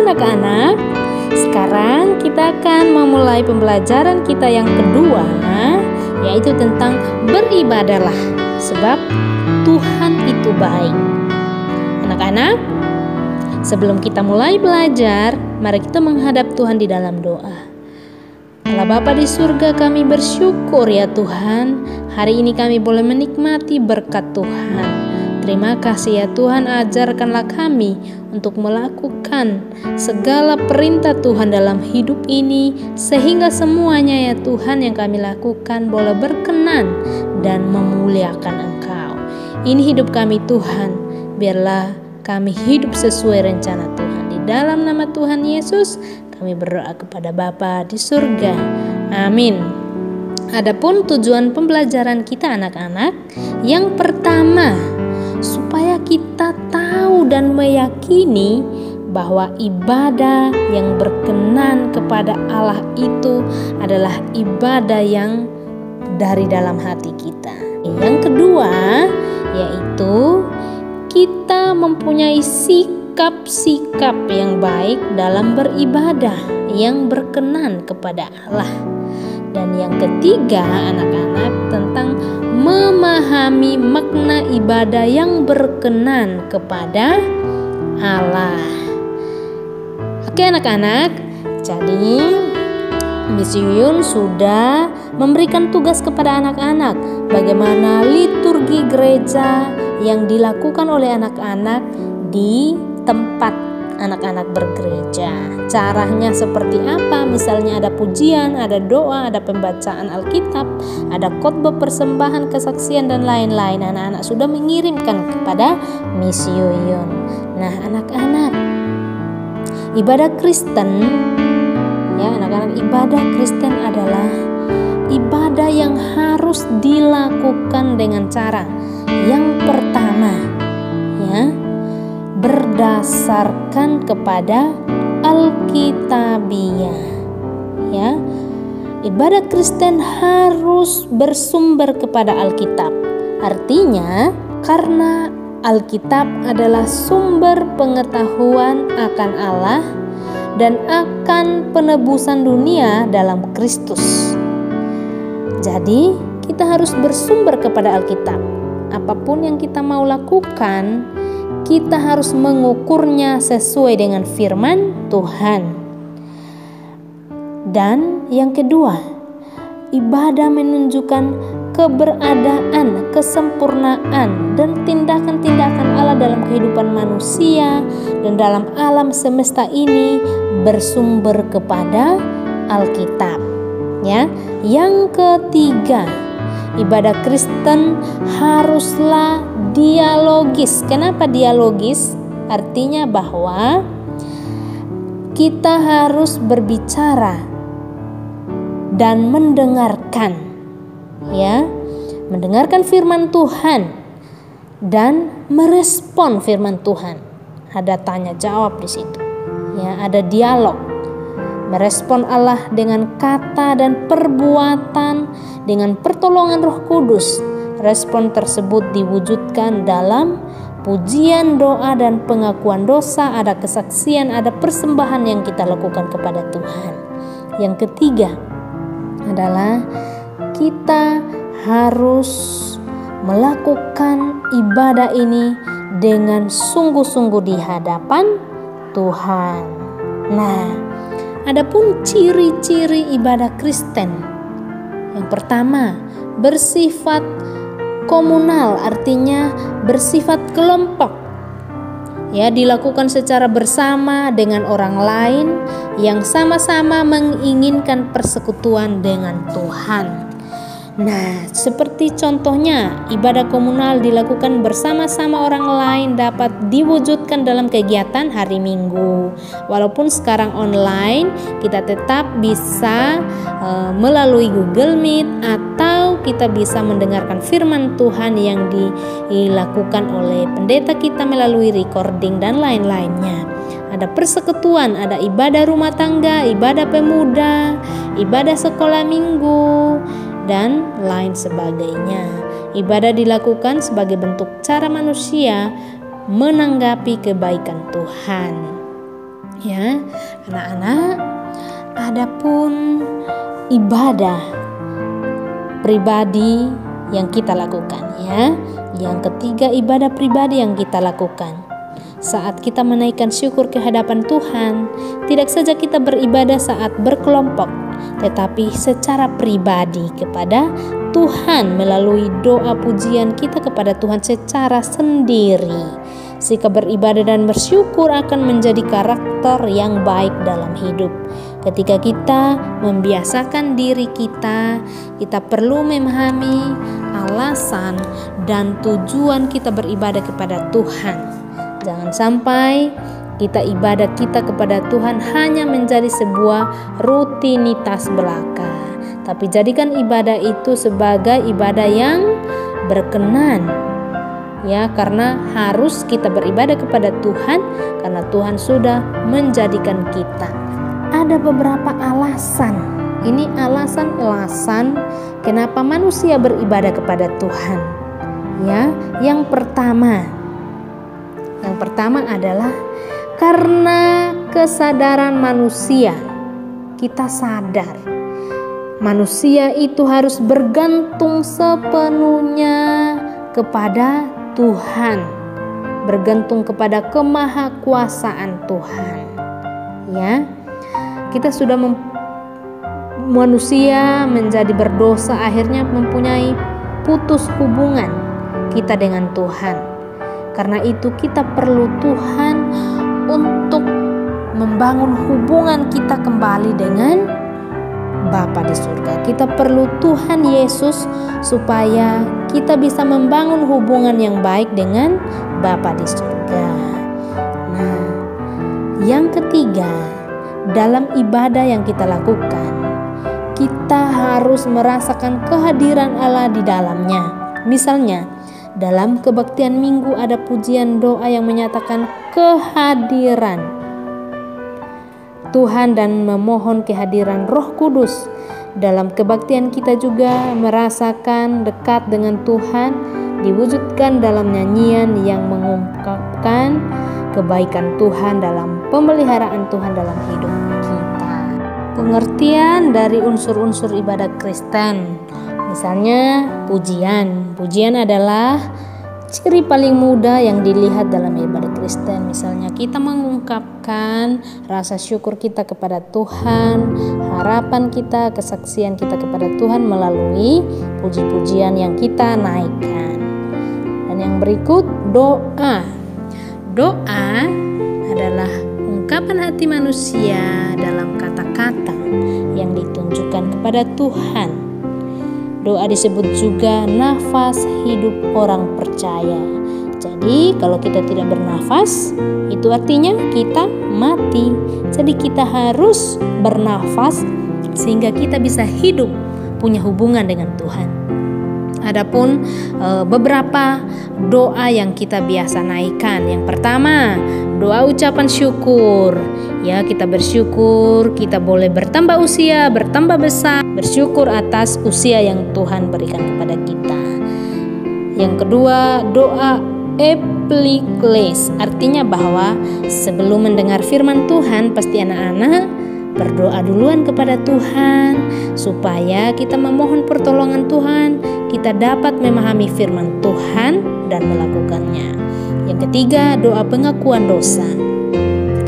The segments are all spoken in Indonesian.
anak-anak, sekarang kita akan memulai pembelajaran kita yang kedua, yaitu tentang beribadahlah, sebab Tuhan itu baik. Anak-anak, sebelum kita mulai belajar, mari kita menghadap Tuhan di dalam doa. Allah Bapa di surga, kami bersyukur ya Tuhan, hari ini kami boleh menikmati berkat Tuhan. Terima kasih ya Tuhan, ajarkanlah kami untuk melakukan segala perintah Tuhan dalam hidup ini, sehingga semuanya ya Tuhan yang kami lakukan boleh berkenan dan memuliakan Engkau. Ini hidup kami Tuhan, biarlah kami hidup sesuai rencana Tuhan. Di dalam nama Tuhan Yesus kami berdoa kepada Bapa di surga. Amin. Adapun tujuan pembelajaran kita anak-anak, yang pertama, supaya kita tahu dan meyakini bahwa ibadah yang berkenan kepada Allah itu adalah ibadah yang dari dalam hati kita. Yang kedua, yaitu kita mempunyai sikap-sikap yang baik dalam beribadah yang berkenan kepada Allah. Dan yang ketiga, anak-anak, tentang memahami makna ibadah yang berkenan kepada Allah. Oke anak-anak, jadi Miss Yuyun sudah memberikan tugas kepada anak-anak bagaimana liturgi gereja yang dilakukan oleh anak-anak di tempat anak-anak bergereja. Caranya seperti apa? Misalnya ada pujian, ada doa, ada pembacaan Alkitab, ada khotbah persembahan, kesaksian dan lain-lain. Anak-anak sudah mengirimkan kepada Miss Yuyun. Nah, anak-anak, ibadah Kristen, ya anak-anak, ibadah Kristen adalah ibadah yang harus dilakukan dengan cara yang pertama, ya, berdasarkan kepada Alkitabiah. Ya, ibadah Kristen harus bersumber kepada Alkitab. Artinya, karena Alkitab adalah sumber pengetahuan akan Allah dan akan penebusan dunia dalam Kristus. Jadi, kita harus bersumber kepada Alkitab. Apapun yang kita mau lakukan, kita harus mengukurnya sesuai dengan firman Tuhan. Dan yang kedua, ibadah menunjukkan keberadaan, kesempurnaan, dan tindakan-tindakan Allah dalam kehidupan manusia dan dalam alam semesta ini bersumber kepada Alkitab. Ya, yang ketiga, ibadah Kristen haruslah dialogis. Kenapa dialogis? Artinya bahwa kita harus berbicara dan mendengarkan, ya, mendengarkan firman Tuhan dan merespon firman Tuhan. Ada tanya jawab di situ, ya, ada dialog. Merespon Allah dengan kata dan perbuatan dengan pertolongan Roh Kudus. Respon tersebut diwujudkan dalam pujian, doa, dan pengakuan dosa. Ada kesaksian, ada persembahan yang kita lakukan kepada Tuhan. Yang ketiga adalah kita harus melakukan ibadah ini dengan sungguh-sungguh di hadapan Tuhan. Nah, adapun ciri-ciri ibadah Kristen, yang pertama, bersifat komunal, artinya bersifat kelompok. Ya, dilakukan secara bersama dengan orang lain yang sama-sama menginginkan persekutuan dengan Tuhan. Nah, seperti contohnya, ibadah komunal dilakukan bersama-sama orang lain dapat diwujudkan dalam kegiatan hari Minggu. Walaupun sekarang online, kita tetap bisa melalui Google Meet atau kita bisa mendengarkan firman Tuhan yang dilakukan oleh pendeta kita melalui recording dan lain-lainnya. Ada persekutuan, ada ibadah rumah tangga, ibadah pemuda, ibadah sekolah minggu, dan lain sebagainya. Ibadah dilakukan sebagai bentuk cara manusia menanggapi kebaikan Tuhan. Ya, anak-anak, adapun ibadah pribadi yang kita lakukan, ya. Yang ketiga, ibadah pribadi yang kita lakukan. Saat kita menaikkan syukur ke hadapan Tuhan, tidak saja kita beribadah saat berkelompok, tetapi secara pribadi kepada Tuhan melalui doa pujian kita kepada Tuhan secara sendiri. Sikap beribadah dan bersyukur akan menjadi karakter yang baik dalam hidup. Ketika kita membiasakan diri kita perlu memahami alasan dan tujuan kita beribadah kepada Tuhan. Jangan sampai ibadah kita kepada Tuhan hanya menjadi sebuah rutinitas belaka, tapi jadikan ibadah itu sebagai ibadah yang berkenan, ya, karena harus kita beribadah kepada Tuhan karena Tuhan sudah menjadikan kita. Ada beberapa alasan. Ini alasan-alasan kenapa manusia beribadah kepada Tuhan. Ya, yang pertama adalah karena kesadaran manusia. Kita sadar manusia itu harus bergantung sepenuhnya kepada Tuhan, bergantung kepada kemahakuasaan Tuhan. Ya, kita sudah manusia menjadi berdosa, akhirnya mempunyai putus hubungan kita dengan Tuhan. Karena itu kita perlu Tuhan untuk membangun hubungan kita kembali dengan Bapa di surga. Kita perlu Tuhan Yesus supaya kita bisa membangun hubungan yang baik dengan Bapa di surga. Nah, yang ketiga, dalam ibadah yang kita lakukan, kita harus merasakan kehadiran Allah di dalamnya. Misalnya, dalam kebaktian minggu ada pujian doa yang menyatakan kehadiran Tuhan dan memohon kehadiran Roh Kudus. Dalam kebaktian kita juga merasakan dekat dengan Tuhan, diwujudkan dalam nyanyian yang mengungkapkan kebaikan Tuhan dalam pemeliharaan Tuhan dalam hidup kita. Pengertian dari unsur-unsur ibadah Kristen. Misalnya pujian. Pujian adalah ciri paling mudah yang dilihat dalam ibadah Kristen. Misalnya kita mengungkapkan rasa syukur kita kepada Tuhan, harapan kita, kesaksian kita kepada Tuhan melalui puji-pujian yang kita naikkan. Dan yang berikut, doa. Doa adalah ungkapan hati manusia dalam kata-kata yang ditunjukkan kepada Tuhan. Doa disebut juga nafas hidup orang percaya. Jadi kalau kita tidak bernafas, itu artinya kita mati. Jadi kita harus bernafas sehingga kita bisa hidup, punya hubungan dengan Tuhan. Adapun beberapa doa yang kita biasa naikkan. Yang pertama, doa ucapan syukur. Ya, kita bersyukur, kita boleh bertambah usia, bertambah besar, bersyukur atas usia yang Tuhan berikan kepada kita. Yang kedua, doa epikles, artinya bahwa sebelum mendengar firman Tuhan, pasti anak-anak berdoa duluan kepada Tuhan supaya kita memohon pertolongan Tuhan, kita dapat memahami firman Tuhan dan melakukannya. Yang ketiga, doa pengakuan dosa.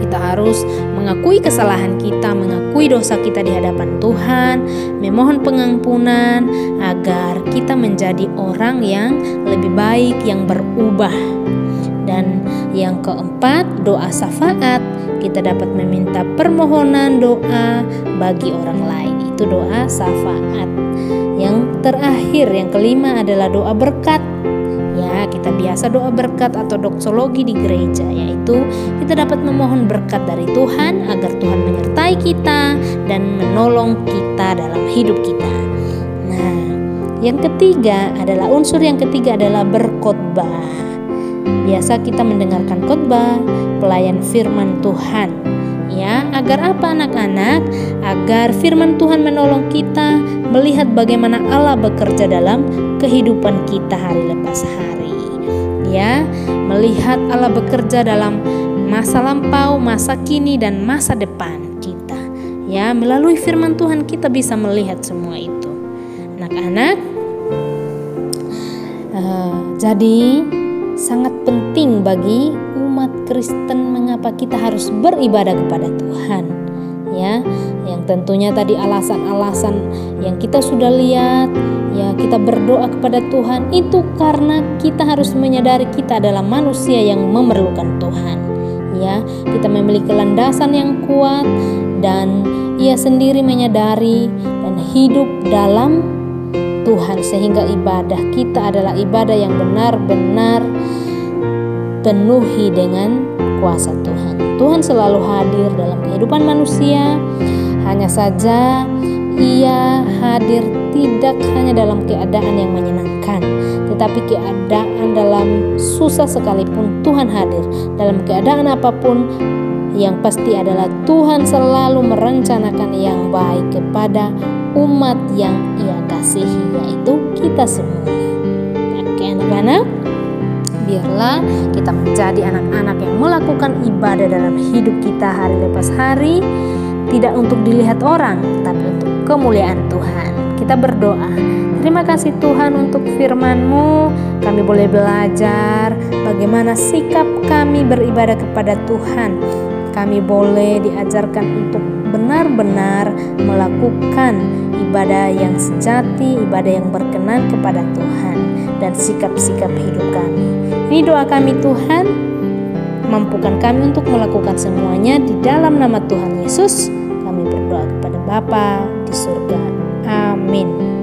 Kita harus mengakui kesalahan kita, mengakui dosa kita di hadapan Tuhan, memohon pengampunan agar kita menjadi orang yang lebih baik, yang berubah. Dan yang keempat, doa syafaat. Kita dapat meminta permohonan doa bagi orang lain. Itu doa syafaat. Yang terakhir, yang kelima adalah doa berkat. Ya, kita biasa doa berkat atau doksologi di gereja, yaitu kita dapat memohon berkat dari Tuhan agar Tuhan menyertai kita dan menolong kita dalam hidup kita. Nah, yang ketiga adalah berkhotbah. Biasa kita mendengarkan khotbah, pelayan firman Tuhan. Ya, agar apa anak-anak? Agar firman Tuhan menolong kita melihat bagaimana Allah bekerja dalam kehidupan kita hari lepas hari. Ya, melihat Allah bekerja dalam masa lampau, masa kini, dan masa depan kita. Ya, melalui firman Tuhan kita bisa melihat semua itu. Anak-anak, jadi sangat penting bagi umat Kristen mengapa kita harus beribadah kepada Tuhan. Ya, yang tentunya tadi alasan-alasan yang kita sudah lihat, ya, kita berdoa kepada Tuhan itu karena kita harus menyadari kita adalah manusia yang memerlukan Tuhan. Ya, kita memiliki landasan yang kuat dan ia sendiri menyadari dan hidup dalam Tuhan, sehingga ibadah kita adalah ibadah yang benar-benar penuhi dengan kuasa Tuhan. Tuhan selalu hadir dalam kehidupan manusia, hanya saja ia hadir tidak hanya dalam keadaan yang menyenangkan, tetapi keadaan dalam susah sekalipun Tuhan hadir. Dalam keadaan apapun, yang pasti adalah Tuhan selalu merencanakan yang baik kepada umat yang ia kasihi, yaitu kita semua. Oke anak-anak, biarlah kita menjadi anak-anak yang melakukan ibadah dalam hidup kita hari lepas hari, tidak untuk dilihat orang, tapi untuk kemuliaan Tuhan. Kita berdoa. Terima kasih Tuhan untuk firman-Mu. Kami boleh belajar bagaimana sikap kami beribadah kepada Tuhan. Kami boleh diajarkan untuk benar-benar melakukan ibadah yang sejati, ibadah yang berkenan kepada Tuhan, dan sikap-sikap hidup kami. Ini doa kami Tuhan, mampukan kami untuk melakukan semuanya di dalam nama Tuhan Yesus. Kami berdoa kepada Bapa di surga. Amin.